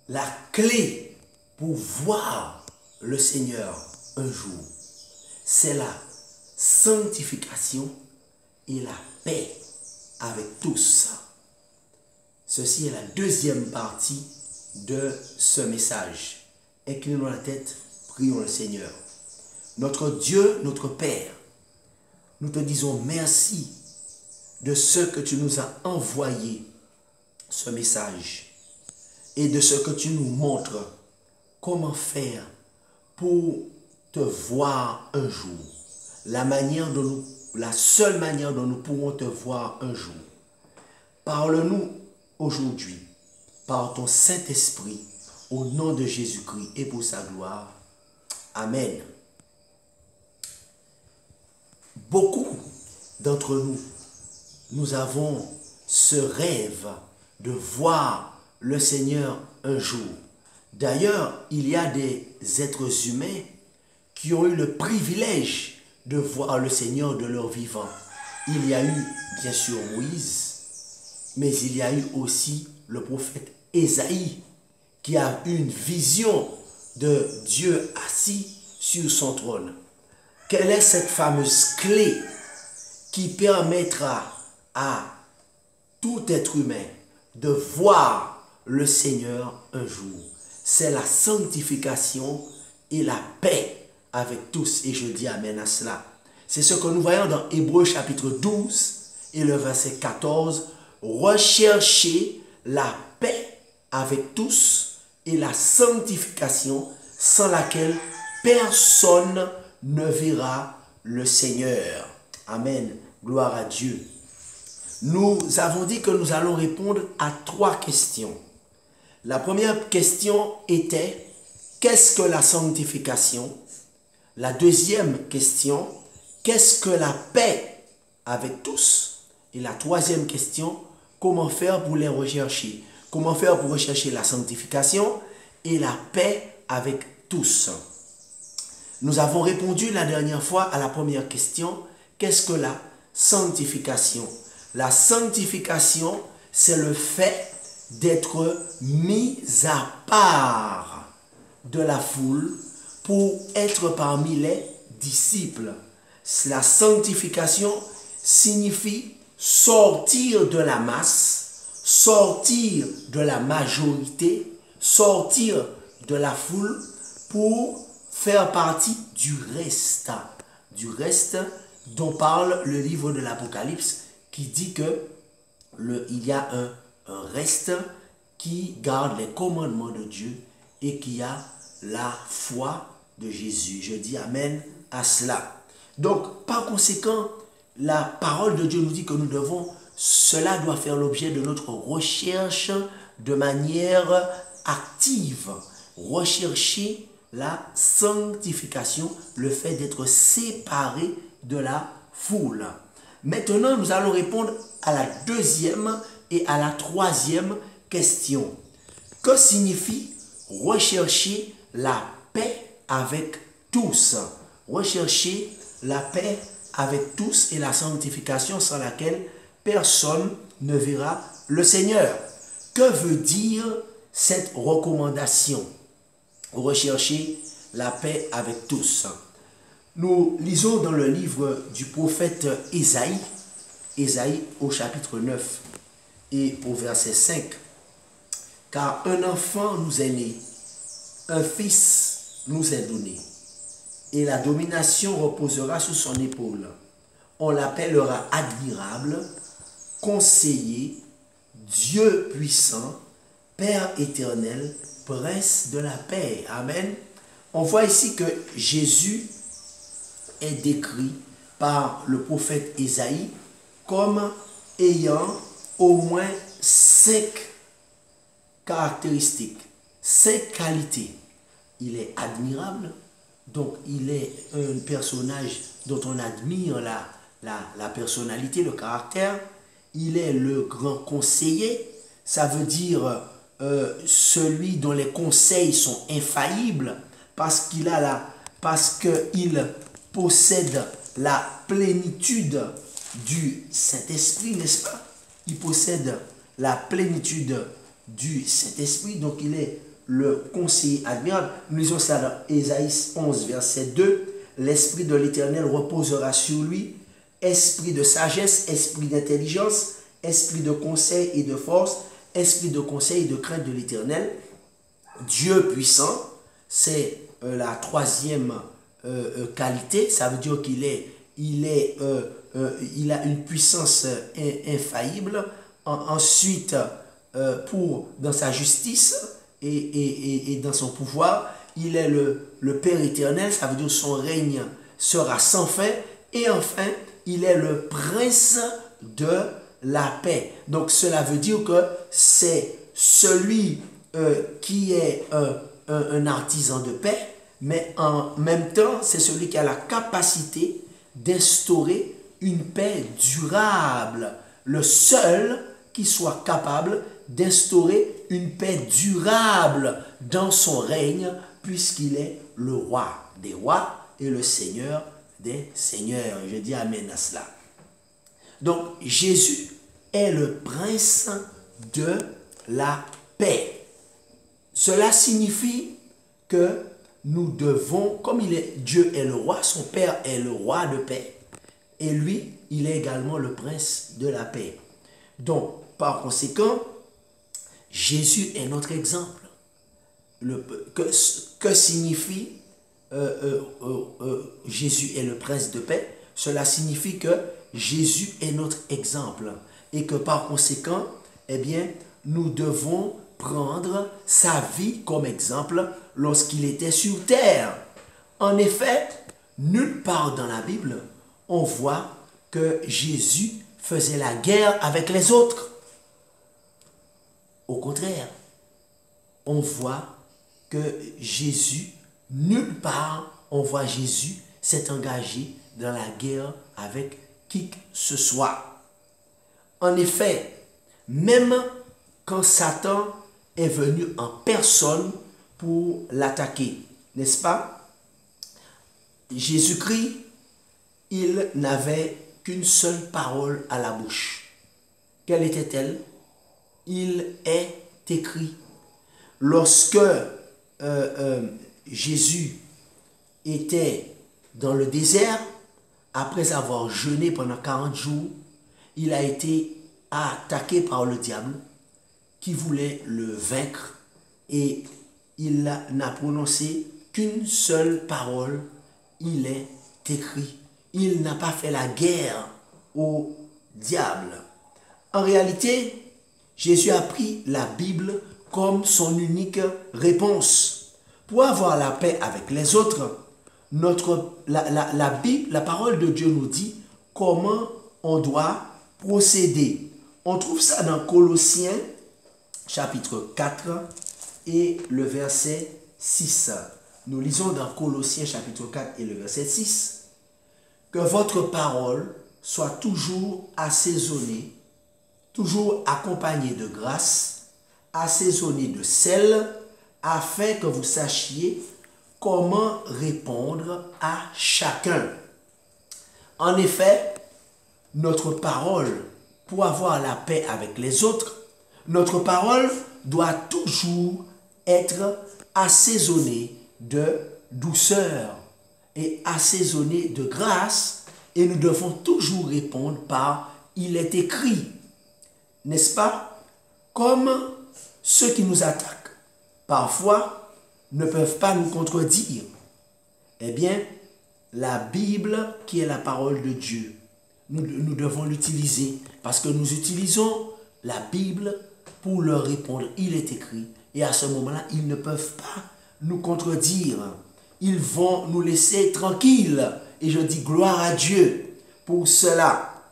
la clé pour voir le Seigneur un jour, c'est la sanctification et la paix avec tous. Ceci est la deuxième partie de ce message. Inclinons la tête, prions le Seigneur. Notre Dieu, notre Père, nous te disons merci de ce que tu nous as envoyé, ce message, et de ce que tu nous montres comment faire pour te voir un jour. La seule manière dont nous pourrons te voir un jour. Parle-nous aujourd'hui par ton Saint-Esprit au nom de Jésus-Christ et pour sa gloire. Amen. Beaucoup d'entre nous, nous avons ce rêve de voir le Seigneur un jour. D'ailleurs, il y a des êtres humains qui ont eu le privilège de voir le Seigneur de leur vivant. Il y a eu, bien sûr, Moïse, mais il y a eu aussi le prophète Ésaïe qui a eu une vision de Dieu assis sur son trône. Quelle est cette fameuse clé qui permettra à tout être humain de voir le Seigneur un jour? C'est la sanctification et la paix avec tous. Et je dis amen à cela. C'est ce que nous voyons dans Hébreux chapitre 12 et le verset 14. Recherchez la paix avec tous et la sanctification sans laquelle personne ne verra le Seigneur. Amen. Gloire à Dieu. Nous avons dit que nous allons répondre à 3 questions. La première question était, qu'est-ce que la sanctification? La deuxième question, qu'est-ce que la paix avec tous? Et la troisième question, comment faire pour les rechercher? Comment faire pour rechercher la sanctification et la paix avec tous? Nous avons répondu la dernière fois à la première question, qu'est-ce que la sanctification? La sanctification, c'est le fait d'être mis à part de la foule pour être parmi les disciples. La sanctification signifie sortir de la masse, sortir de la majorité, sortir de la foule pour faire partie du reste dont parle le livre de l'Apocalypse, qui dit que il y a un reste qui garde les commandements de Dieu et qui a la foi de Jésus. Je dis amen à cela. Donc, par conséquent, la parole de Dieu nous dit que cela doit faire l'objet de notre recherche de manière active. Rechercher la sanctification, le fait d'être séparé de la foule. Maintenant, nous allons répondre à la deuxième et à la troisième question. Que signifie rechercher la paix avec tous? Rechercher la paix avec tous et la sanctification sans laquelle personne ne verra le Seigneur. Que veut dire cette recommandation? Rechercher la paix avec tous. Nous lisons dans le livre du prophète Ésaïe, Ésaïe au chapitre 9 et au verset 5. Car un enfant nous est né, un fils nous est donné, et la domination reposera sur son épaule. On l'appellera admirable, conseiller, Dieu puissant, Père éternel, prince de la paix. Amen. On voit ici que Jésus est décrit par le prophète Ésaïe comme ayant au moins 5 caractéristiques, 5 qualités. Il est admirable, donc il est un personnage dont on admire la personnalité, le caractère. Il est le grand conseiller, ça veut dire celui dont les conseils sont infaillibles parce qu'il possède la plénitude du Saint-Esprit, n'est-ce pas? Il possède la plénitude du Saint-Esprit, donc il est le conseiller admirable. Nous lisons ça dans Ésaïe 11, verset 2. L'Esprit de l'Éternel reposera sur lui, esprit de sagesse, esprit d'intelligence, esprit de conseil et de force, esprit de conseil et de crainte de l'Éternel. Dieu puissant, c'est la troisième qualité. Ça veut dire il a une puissance infaillible. Ensuite, dans sa justice et dans son pouvoir, il est le Père éternel, ça veut dire son règne sera sans fin. Et enfin, il est le prince de la paix. Donc cela veut dire que c'est celui qui est un artisan de paix, mais en même temps, c'est celui qui a la capacité d'instaurer une paix durable. Le seul qui soit capable d'instaurer une paix durable dans son règne, puisqu'il est le roi des rois et le seigneur des seigneurs. Je dis amen à cela. Donc Jésus est le prince de la paix. Cela signifie que nous devons, comme Dieu est le roi, son Père est le roi de paix, et lui, il est également le prince de la paix. Donc, par conséquent, Jésus est notre exemple. Que signifie Jésus est le prince de paix? Cela signifie que Jésus est notre exemple et que par conséquent, eh bien, nous devons prendre sa vie comme exemple lorsqu'il était sur terre. En effet, nulle part dans la Bible, on voit que Jésus faisait la guerre avec les autres. Au contraire, on voit que Jésus, nulle part, on voit Jésus s'est engagé dans la guerre avec qui que ce soit. En effet, même quand Satan est venu en personne pour l'attaquer, n'est-ce pas? Jésus-Christ, il n'avait qu'une seule parole à la bouche. Quelle était-elle? Il est écrit. Lorsque Jésus était dans le désert, après avoir jeûné pendant 40 jours, il a été attaqué par le diable qui voulait le vaincre et il n'a prononcé qu'une seule parole, il est écrit. Il n'a pas fait la guerre au diable. En réalité, Jésus a pris la Bible comme son unique réponse. Pour avoir la paix avec les autres, la Bible, la parole de Dieu nous dit comment on doit procéder. On trouve ça dans Colossiens chapitre 4 et le verset 6. Nous lisons dans Colossiens chapitre 4 et le verset 6. Que votre parole soit toujours assaisonnée, toujours accompagnée de grâce, assaisonnée de sel, afin que vous sachiez comment répondre à chacun. En effet, notre parole, pour avoir la paix avec les autres, notre parole doit toujours être assaisonnée de douceur et assaisonnée de grâce, et nous devons toujours répondre par « il est écrit ». N'est-ce pas? Comme ceux qui nous attaquent, parfois, ne peuvent pas nous contredire. Eh bien, la Bible, qui est la parole de Dieu, nous devons l'utiliser parce que nous utilisons la Bible pour leur répondre. Il est écrit. Et à ce moment-là, ils ne peuvent pas nous contredire. Ils vont nous laisser tranquilles. Et je dis gloire à Dieu pour cela.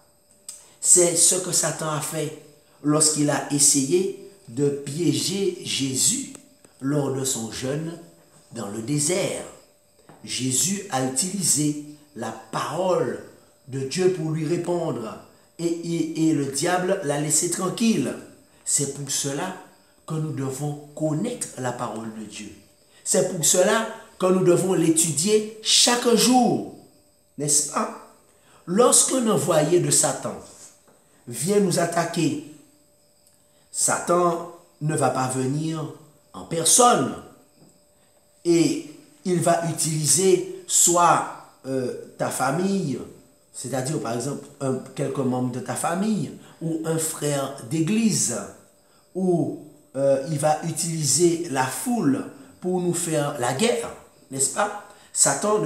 C'est ce que Satan a fait lorsqu'il a essayé de piéger Jésus lors de son jeûne dans le désert. Jésus a utilisé la parole de Dieu pour lui répondre et le diable l'a laissé tranquille. C'est pour cela que nous devons connaître la parole de Dieu. C'est pour cela que nous devons l'étudier chaque jour, n'est-ce pas? Lorsqu'un envoyé de Satan vient nous attaquer, Satan ne va pas venir en personne. Et il va utiliser soit ta famille, c'est-à-dire par exemple quelques membres de ta famille, ou un frère d'église, ou il va utiliser la foule pour nous faire la guerre, n'est-ce pas? Satan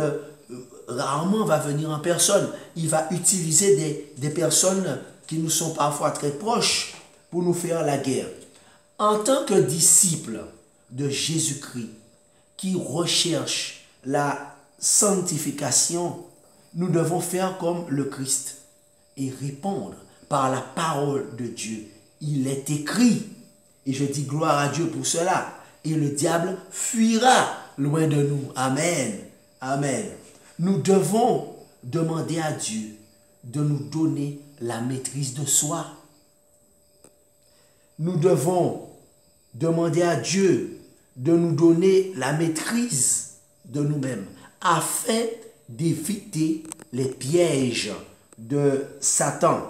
rarement va venir en personne. Il va utiliser des personnes qui nous sont parfois très proches pour nous faire la guerre. En tant que disciple de Jésus-Christ qui recherche la sanctification, nous devons faire comme le Christ et répondre par la parole de Dieu. Il est écrit, et je dis gloire à Dieu pour cela, et le diable fuira loin de nous. Amen. Amen. Nous devons demander à Dieu de nous donner la maîtrise de soi. Nous devons demander à Dieu de nous donner la maîtrise de nous-mêmes afin d'éviter les pièges de Satan.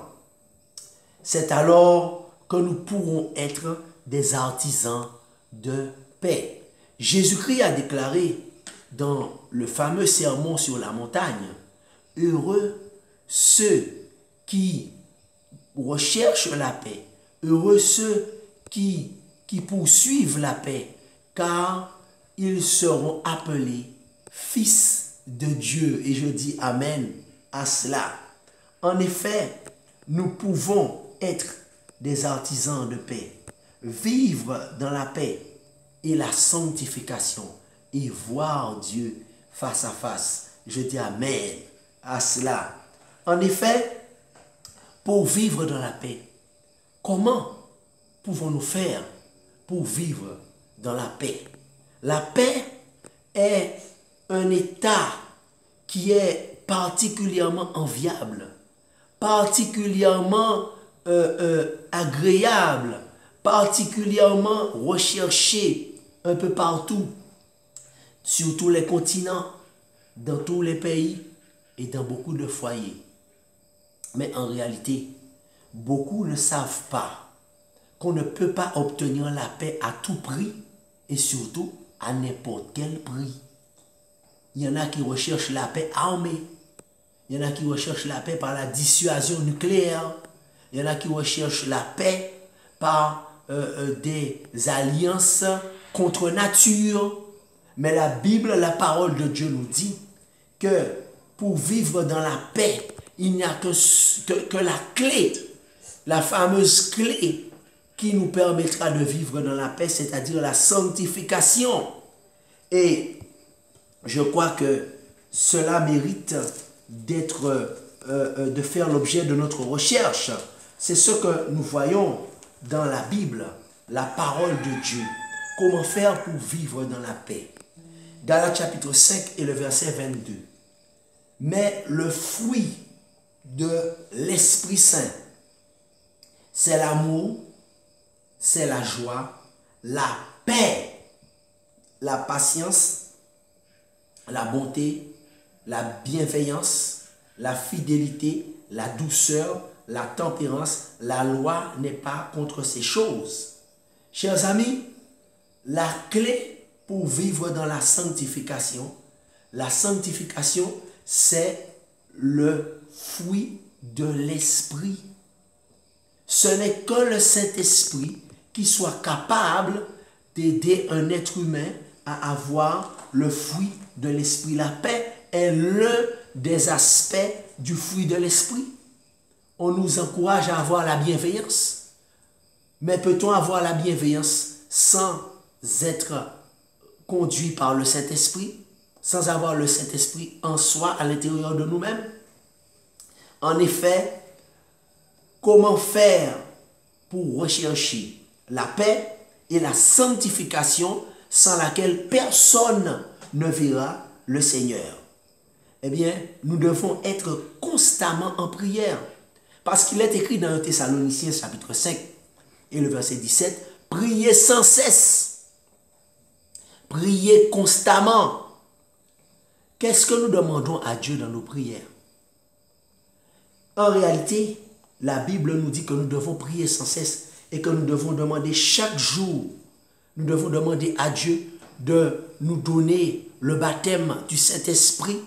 C'est alors que nous pourrons être des artisans de paix. Jésus-Christ a déclaré dans le fameux sermon sur la montagne, « Heureux ceux qui recherchent la paix, heureux ceux qui poursuivent la paix, car ils seront appelés fils de Dieu. » Et je dis Amen à cela. En effet, nous pouvons être des artisans de paix, vivre dans la paix et la sanctification et voir Dieu face à face. Je dis Amen à cela. En effet, pour vivre dans la paix, comment pouvons-nous faire pour vivre dans la paix? La paix est un état qui est particulièrement enviable, particulièrement agréable, particulièrement recherché un peu partout, sur tous les continents, dans tous les pays et dans beaucoup de foyers. Mais en réalité, beaucoup ne savent pas qu'on ne peut pas obtenir la paix à tout prix et surtout à n'importe quel prix. Il y en a qui recherchent la paix armée. Il y en a qui recherchent la paix par la dissuasion nucléaire. Il y en a qui recherchent la paix par des alliances contre nature. Mais la Bible, la parole de Dieu nous dit que pour vivre dans la paix, il n'y a que la clé, la fameuse clé qui nous permettra de vivre dans la paix, c'est-à-dire la sanctification. Et je crois que cela mérite de faire l'objet de notre recherche. C'est ce que nous voyons dans la Bible, la parole de Dieu. Comment faire pour vivre dans la paix? Galates chapitre 5 et le verset 22. Mais le fruit de l'Esprit Saint, c'est l'amour, c'est la joie, la paix, la patience, la bonté, la bienveillance, la fidélité, la douceur, la tempérance. La loi n'est pas contre ces choses. Chers amis, la clé pour vivre dans la sanctification, c'est le fruit de l'Esprit. Ce n'est que le Saint-Esprit qui soit capable d'aider un être humain à avoir le fruit de l'Esprit. La paix est l'un des aspects du fruit de l'Esprit. On nous encourage à avoir la bienveillance. Mais peut-on avoir la bienveillance sans être conduit par le Saint-Esprit, sans avoir le Saint-Esprit en soi, à l'intérieur de nous-mêmes? En effet, comment faire pour rechercher la paix et la sanctification sans laquelle personne ne verra le Seigneur? Eh bien, nous devons être constamment en prière. Parce qu'il est écrit dans 1 Thessaloniciens chapitre 5 et le verset 17, « Priez sans cesse, priez constamment. » Qu'est-ce que nous demandons à Dieu dans nos prières? En réalité, la Bible nous dit que nous devons prier sans cesse et que nous devons demander chaque jour nous devons demander à Dieu de nous donner le baptême du Saint-Esprit,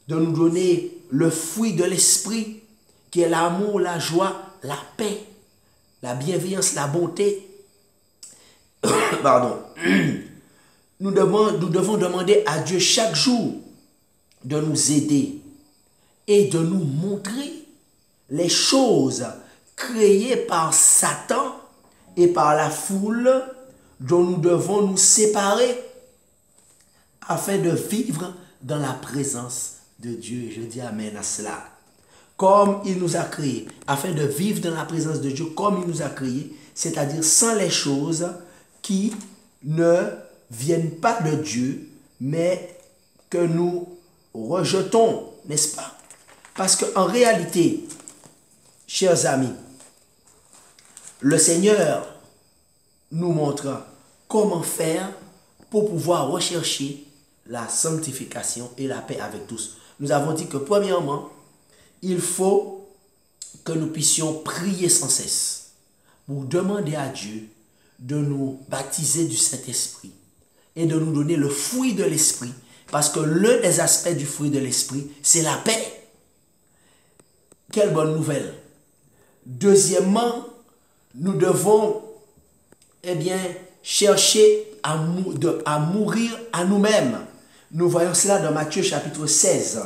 de nous donner le fruit de l'Esprit, qui est l'amour, la joie, la paix, la bienveillance, la bonté. Pardon. Nous devons demander à Dieu chaque jour de nous aider et de nous montrer les choses créées par Satan et par la foule dont nous devons nous séparer afin de vivre dans la présence de Dieu. Et je dis amen à cela. Comme il nous a créés, afin de vivre dans la présence de Dieu comme il nous a créés, c'est-à-dire sans les choses qui ne viennent pas de Dieu, mais que nous rejetons, n'est-ce pas? Parce qu'en réalité, chers amis, le Seigneur nous montre comment faire pour pouvoir rechercher la sanctification et la paix avec tous. Nous avons dit que premièrement, il faut que nous puissions prier sans cesse pour demander à Dieu de nous baptiser du Saint-Esprit et de nous donner le fruit de l'Esprit, parce que l'un des aspects du fruit de l'Esprit, c'est la paix. Quelle bonne nouvelle! Deuxièmement, nous devons chercher à mourir à nous-mêmes. Nous voyons cela dans Matthieu chapitre 16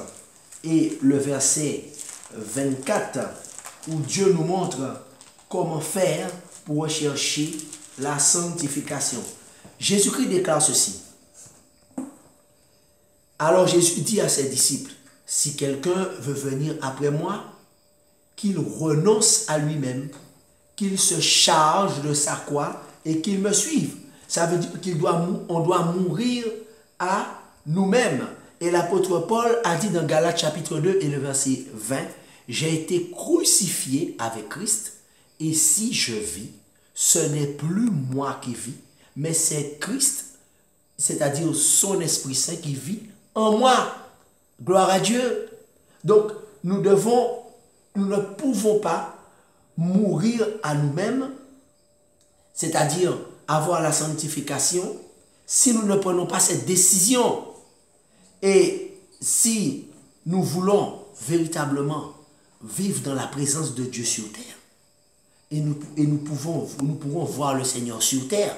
et le verset 24, où Dieu nous montre comment faire pour rechercher la sanctification. Jésus-Christ déclare ceci. Alors Jésus dit à ses disciples, si quelqu'un veut venir après moi, qu'il renonce à lui-même, qu'il se charge de sa croix et qu'il me suive. Ça veut dire qu'on doit mourir à nous-mêmes. Et l'apôtre Paul a dit dans Galates chapitre 2 et le verset 20, j'ai été crucifié avec Christ, et si je vis, ce n'est plus moi qui vis, mais c'est Christ, c'est-à-dire son Esprit Saint qui vit en moi. Gloire à Dieu. Donc, nous ne pouvons pas mourir à nous-mêmes, c'est-à-dire avoir la sanctification, si nous ne prenons pas cette décision. Et si nous voulons véritablement vivre dans la présence de Dieu sur terre, et nous pourrons voir le Seigneur sur terre,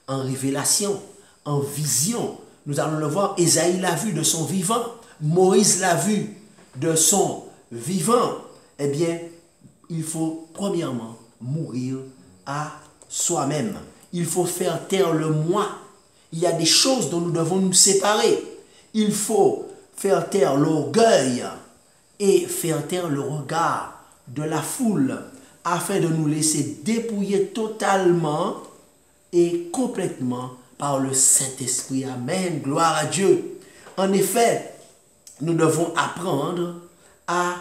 en révélation, en vision. Nous allons le voir, Ésaïe l'a vu de son vivant, Moïse l'a vu de son vivant. Eh bien, il faut premièrement mourir à soi-même. Il faut faire taire le moi. Il y a des choses dont nous devons nous séparer. Il faut faire taire l'orgueil et faire taire le regard de la foule afin de nous laisser dépouiller totalement et complètement par le Saint-Esprit. Amen. Gloire à Dieu. En effet, nous devons apprendre à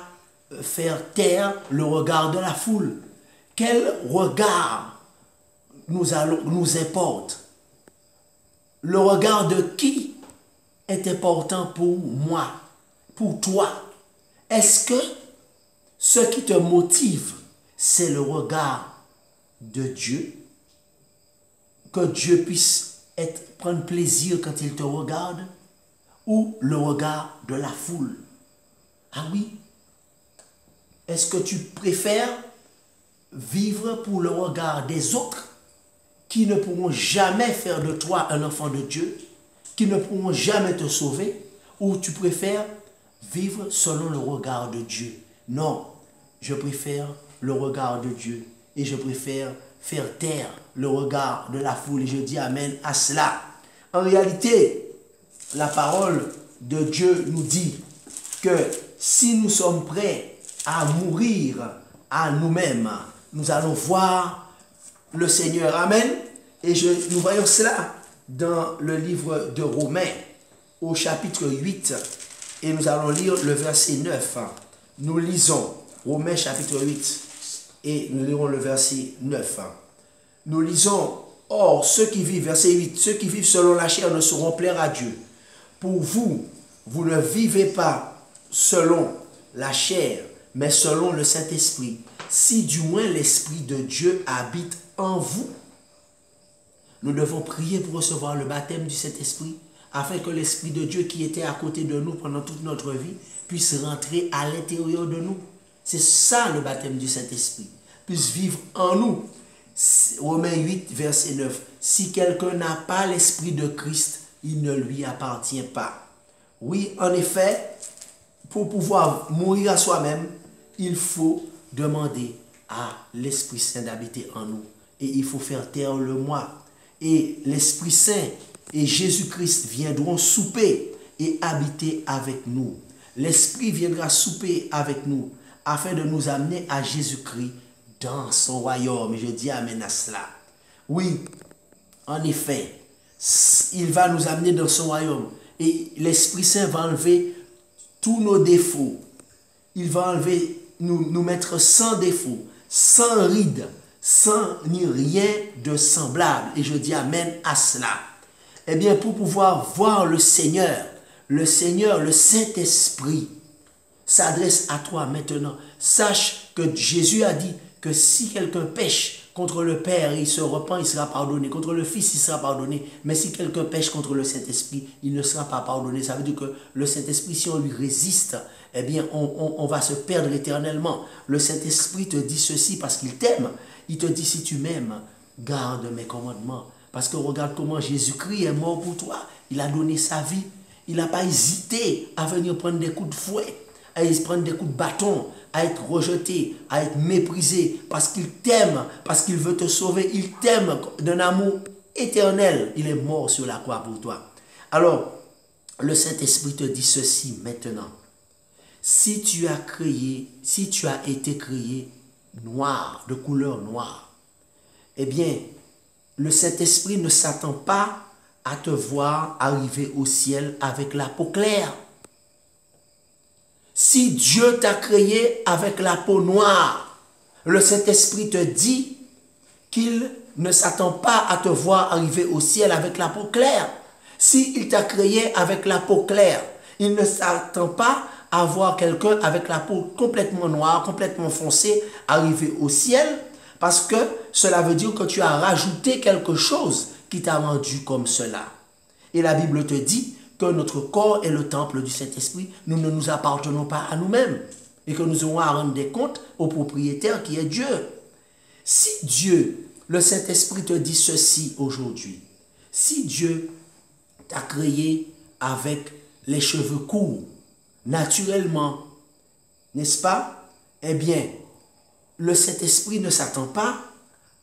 faire taire le regard de la foule. Quel regard nous importe? Le regard de qui est important pour moi, pour toi? Est-ce que ce qui te motive, c'est le regard de Dieu? Que Dieu puisse prendre plaisir quand il te regarde? Ou le regard de la foule? Ah oui? Est-ce que tu préfères vivre pour le regard des autres qui ne pourront jamais faire de toi un enfant de Dieu, qui ne pourront jamais te sauver, ou tu préfères vivre selon le regard de Dieu? Non, je préfère le regard de Dieu et je préfère faire taire le regard de la foule, et je dis amen à cela. En réalité, la parole de Dieu nous dit que si nous sommes prêts à mourir à nous-mêmes, nous allons voir le Seigneur. Amen. Et nous voyons cela dans le livre de Romains au chapitre 8 et nous allons lire le verset 9. Nous lisons Romains chapitre 8 et nous lirons le verset 9. Nous lisons, or ceux qui vivent, verset 8, ceux qui vivent selon la chair ne sauront plaire à Dieu. Pour vous, vous ne vivez pas selon la chair, mais selon le Saint-Esprit, si du moins l'Esprit de Dieu habite en vous. nous devons prier pour recevoir le baptême du Saint-Esprit, afin que l'Esprit de Dieu qui était à côté de nous pendant toute notre vie puisse rentrer à l'intérieur de nous. C'est ça le baptême du Saint-Esprit, puisse vivre en nous. Romains 8, verset 9. Si quelqu'un n'a pas l'Esprit de Christ, il ne lui appartient pas. Oui, en effet, pour pouvoir mourir à soi-même, il faut demander à l'Esprit Saint d'habiter en nous. Et il faut faire taire le moi. Et l'Esprit Saint et Jésus-Christ viendront souper et habiter avec nous. L'Esprit viendra souper avec nous afin de nous amener à Jésus-Christ dans son royaume. Et je dis amen à cela. Oui, en effet, il va nous amener dans son royaume. Et l'Esprit Saint va enlever tous nos défauts. Il va enlever, nous mettre sans défaut, sans ride, sans ni rien de semblable. Et je dis amen à cela. Eh bien, pour pouvoir voir le Seigneur, le Saint-Esprit, s'adresse à toi maintenant. Sache que Jésus a dit que si quelqu'un pêche contre le Père, il se repent, il sera pardonné. Contre le Fils, il sera pardonné. Mais si quelqu'un pêche contre le Saint-Esprit, il ne sera pas pardonné. Ça veut dire que le Saint-Esprit, si on lui résiste, eh bien, on va se perdre éternellement. Le Saint-Esprit te dit ceci parce qu'il t'aime. Il te dit, si tu m'aimes, garde mes commandements. Parce que regarde comment Jésus-Christ est mort pour toi. Il a donné sa vie. Il n'a pas hésité à venir prendre des coups de fouet, à prendre des coups de bâton, à être rejeté, à être méprisé, parce qu'il t'aime, parce qu'il veut te sauver. Il t'aime d'un amour éternel. Il est mort sur la croix pour toi. Alors, le Saint-Esprit te dit ceci maintenant. Si tu as été créé noir, de couleur noire, eh bien, le Saint-Esprit ne s'attend pas à te voir arriver au ciel avec la peau claire. Si Dieu t'a créé avec la peau noire, le Saint-Esprit te dit qu'il ne s'attend pas à te voir arriver au ciel avec la peau claire. S'il t'a créé avec la peau claire, il ne s'attend pas à voir quelqu'un avec la peau complètement noire, complètement foncée, arriver au ciel, parce que cela veut dire que tu as rajouté quelque chose qui t'a rendu comme cela. Et la Bible te dit que notre corps est le temple du Saint-Esprit. Nous ne nous appartenons pas à nous-mêmes et que nous aurons à rendre des comptes au propriétaire qui est Dieu. Si Dieu, le Saint-Esprit te dit ceci aujourd'hui, si Dieu t'a créé avec les cheveux courts, naturellement, n'est-ce pas? Eh bien, le Saint-Esprit ne s'attend pas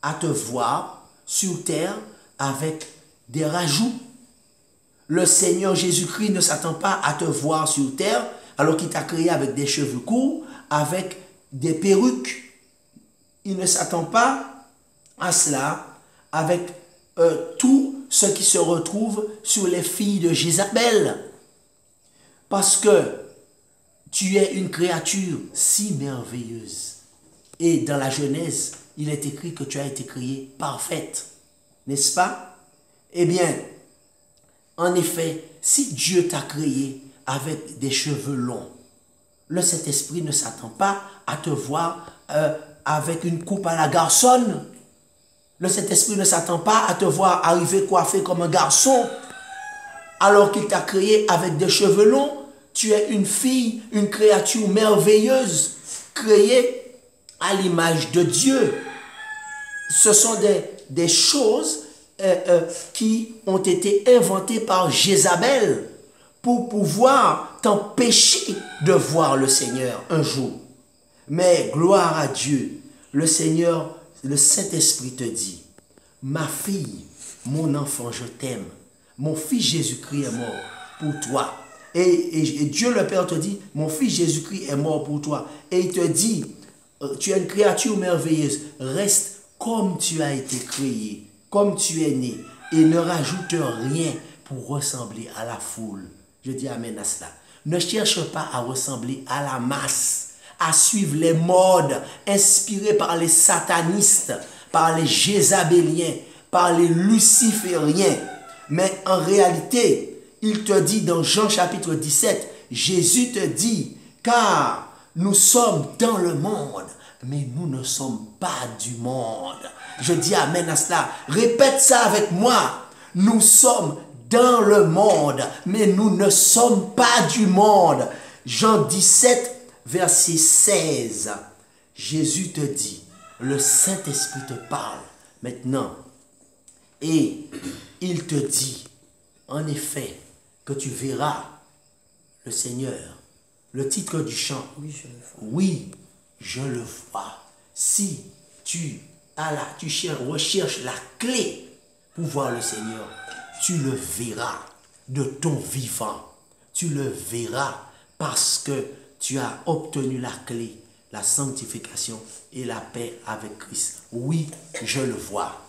à te voir sur terre avec des rajouts. Le Seigneur Jésus-Christ ne s'attend pas à te voir sur terre alors qu'il t'a créé avec des cheveux courts, avec des perruques. Il ne s'attend pas à cela avec tout ce qui se retrouve sur les filles de Jézabel. Parce que tu es une créature si merveilleuse. Et dans la Genèse, il est écrit que tu as été créée parfaite. N'est-ce pas? Eh bien, en effet, si Dieu t'a créé avec des cheveux longs, le Saint-Esprit ne s'attend pas à te voir avec une coupe à la garçonne. Le Saint-Esprit ne s'attend pas à te voir arriver coiffé comme un garçon. Alors qu'il t'a créé avec des cheveux longs, tu es une fille, une créature merveilleuse, créée à l'image de Dieu. Ce sont des choses qui ont été inventées par Jézabel pour pouvoir t'empêcher de voir le Seigneur un jour. Mais gloire à Dieu, le Seigneur, le Saint-Esprit te dit, ma fille, mon enfant, je t'aime. Mon fils Jésus-Christ est mort pour toi. Et Dieu le Père te dit, mon fils Jésus-Christ est mort pour toi. Et il te dit, tu es une créature merveilleuse, reste comme tu as été créé, comme tu es né, et ne rajoute rien pour ressembler à la foule. Je dis amen à cela. Ne cherche pas à ressembler à la masse, à suivre les modes inspirés par les satanistes, par les jézabéliens, par les lucifériens. Mais en réalité, il te dit dans Jean chapitre 17, Jésus te dit, car nous sommes dans le monde, mais nous ne sommes pas du monde. Je dis amen à cela. Répète ça avec moi. Nous sommes dans le monde, mais nous ne sommes pas du monde. Jean 17, verset 16. Jésus te dit, le Saint-Esprit te parle maintenant. Et il te dit, en effet, que tu verras le Seigneur. Le titre du chant. Oui, je le vois. Oui, je le vois. Si tu recherches la clé pour voir le Seigneur, tu le verras de ton vivant. Tu le verras parce que tu as obtenu la clé, la sanctification et la paix avec Christ. Oui, je le vois.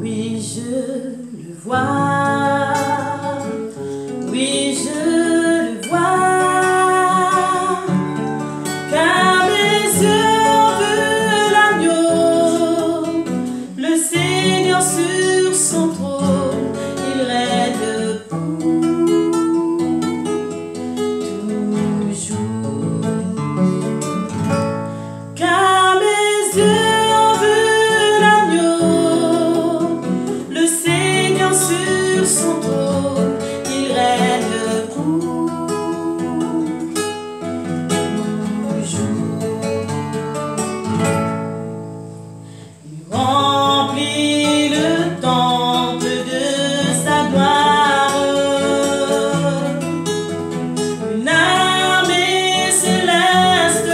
Oui, je le vois. Oui, je le vois. Car mes yeux ont vu l'agneau, le Seigneur sur son trône, il règne toujours. Car mes yeux ont vu l'agneau, le Seigneur sur son trône, il règne toujours. Il remplit le temple de sa gloire. Une armée céleste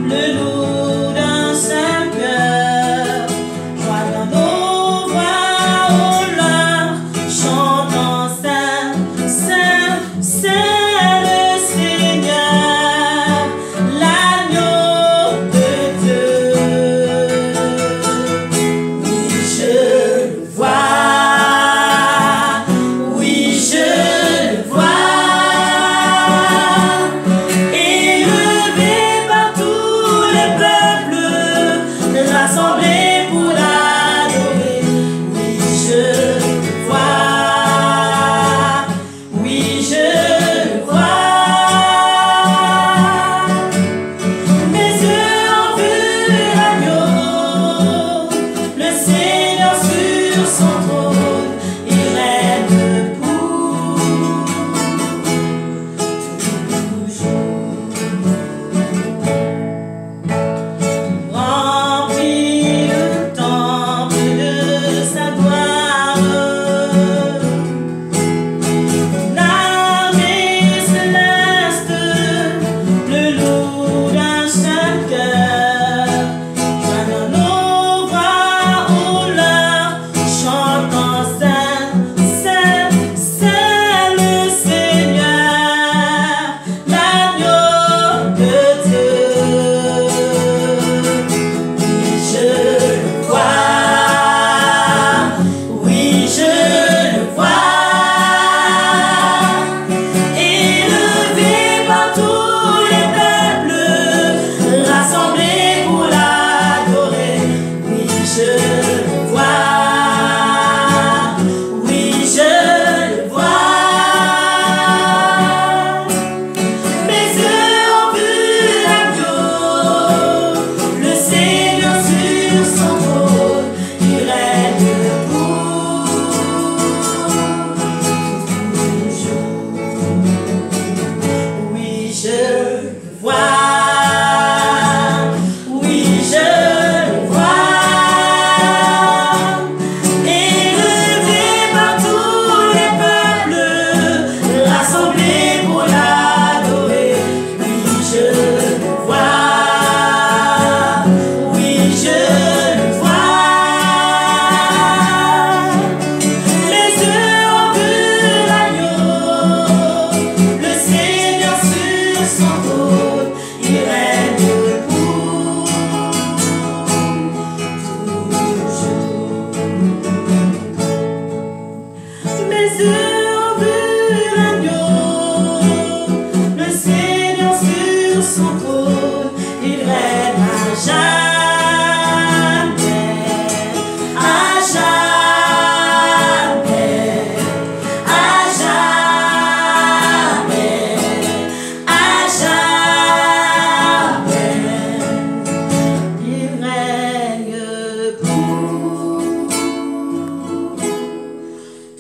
le loue d'un seul cœur, joignant nos voix au leur, chantant Saint, Saint, Saint le Seigneur, l'agneau de Dieu. Oui, je le vois. Oui, je le vois. Élevé par tous les peuples, rassemblés pour l'adorer. Oui, je le vois. Oui, je le vois. Mes yeux ont vu l'agneau, le Seigneur sur son trône, il règne toujours. Remplit le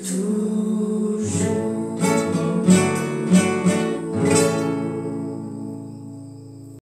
Tout